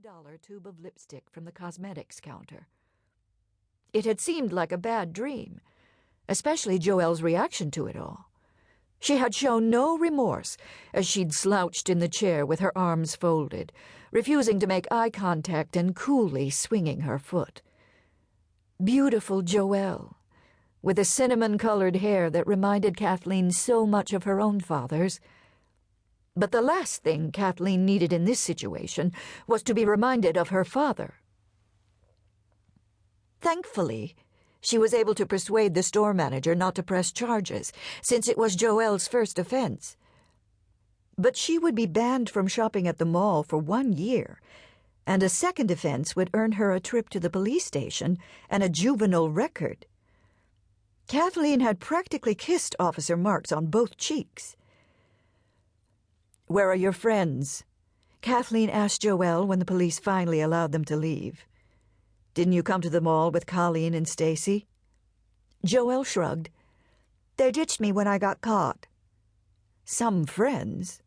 $5 tube of lipstick from the cosmetics counter. It had seemed like a bad dream, especially Joelle's reaction to it all. She had shown no remorse as she'd slouched in the chair with her arms folded, refusing to make eye contact and coolly swinging her foot. Beautiful Joelle, with the cinnamon-colored hair that reminded Kathleen so much of her own father's. But the last thing Kathleen needed in this situation was to be reminded of her father. Thankfully, she was able to persuade the store manager not to press charges, since it was Joelle's first offense. But she would be banned from shopping at the mall for 1 year, and a second offense would earn her a trip to the police station and a juvenile record. Kathleen had practically kissed Officer Marks on both cheeks. "Where are your friends?" Kathleen asked Joelle when the police finally allowed them to leave. "Didn't you come to the mall with Colleen and Stacy?" Joelle shrugged. "They ditched me when I got caught." "Some friends?"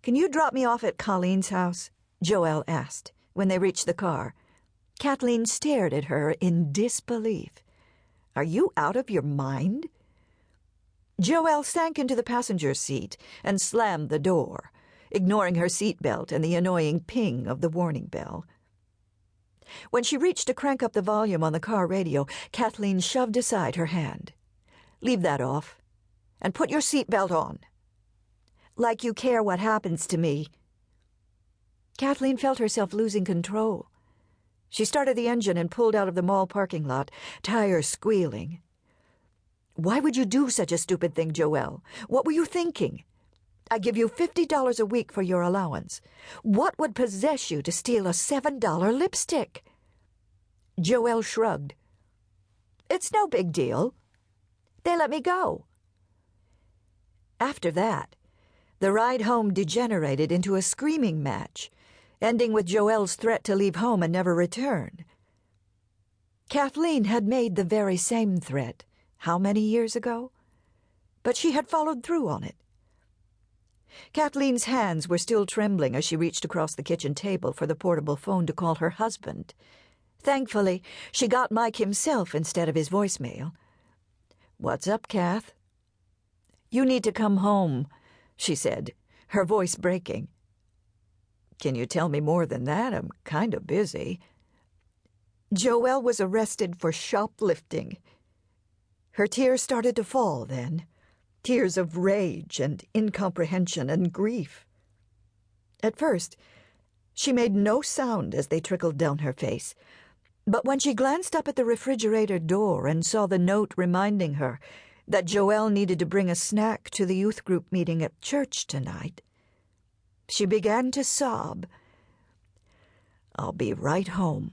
"Can you drop me off at Colleen's house?" Joelle asked when they reached the car. Kathleen stared at her in disbelief. "Are you out of your mind?" Joelle sank into the passenger seat and slammed the door, ignoring her seatbelt and the annoying ping of the warning bell. When she reached to crank up the volume on the car radio, Kathleen shoved aside her hand. "Leave that off, and put your seatbelt on." "Like you care what happens to me." Kathleen felt herself losing control. She started the engine and pulled out of the mall parking lot, tires squealing. "Why would you do such a stupid thing, Joelle? What were you thinking? I give you $50 a week for your allowance. What would possess you to steal a $7 lipstick?" Joelle shrugged. "It's no big deal. They let me go." After that, the ride home degenerated into a screaming match, ending with Joelle's threat to leave home and never return. Kathleen had made the very same threat, how many years ago? But she had followed through on it. Kathleen's hands were still trembling as she reached across the kitchen table for the portable phone to call her husband. Thankfully, she got Mike himself instead of his voicemail. "What's up, Kath?" "You need to come home," she said, her voice breaking. "Can you tell me more than that? I'm kind of busy." "Joelle was arrested for shoplifting." Her tears started to fall then, tears of rage and incomprehension and grief. At first, she made no sound as they trickled down her face, but when she glanced up at the refrigerator door and saw the note reminding her that Joelle needed to bring a snack to the youth group meeting at church tonight, she began to sob. "I'll be right home,"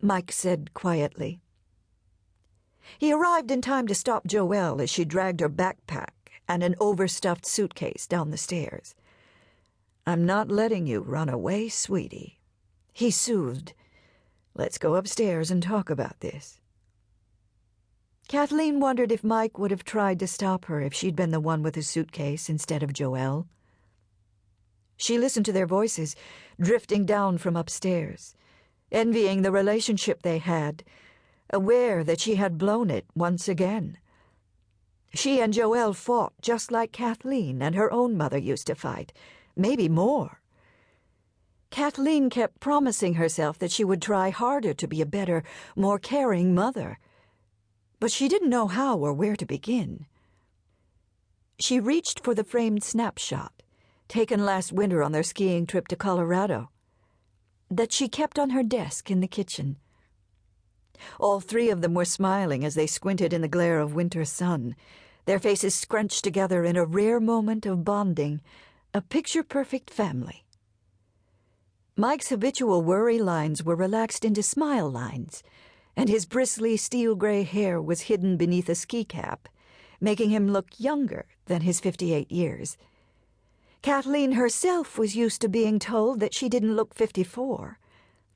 Mike said quietly. He arrived in time to stop Joelle as she dragged her backpack and an overstuffed suitcase down the stairs. "I'm not letting you run away, sweetie," he soothed. "Let's go upstairs and talk about this." Kathleen wondered if Mike would have tried to stop her if she'd been the one with the suitcase instead of Joelle. She listened to their voices drifting down from upstairs, envying the relationship they had, aware that she had blown it once again. She and Joelle fought just like Kathleen and her own mother used to fight, maybe more. Kathleen kept promising herself that she would try harder to be a better, more caring mother, but she didn't know how or where to begin. She reached for the framed snapshot, taken last winter on their skiing trip to Colorado, that she kept on her desk in the kitchen. All three of them were smiling as they squinted in the glare of winter sun, their faces scrunched together in a rare moment of bonding, a picture-perfect family. Mike's habitual worry lines were relaxed into smile lines, and his bristly steel-gray hair was hidden beneath a ski cap, making him look younger than his 58 years. Kathleen herself was used to being told that she didn't look 54,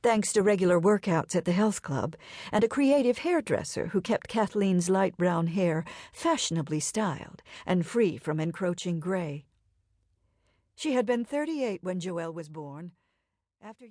thanks to regular workouts at the health club and a creative hairdresser who kept Kathleen's light brown hair fashionably styled and free from encroaching gray. She had been 38 when Joelle was born. After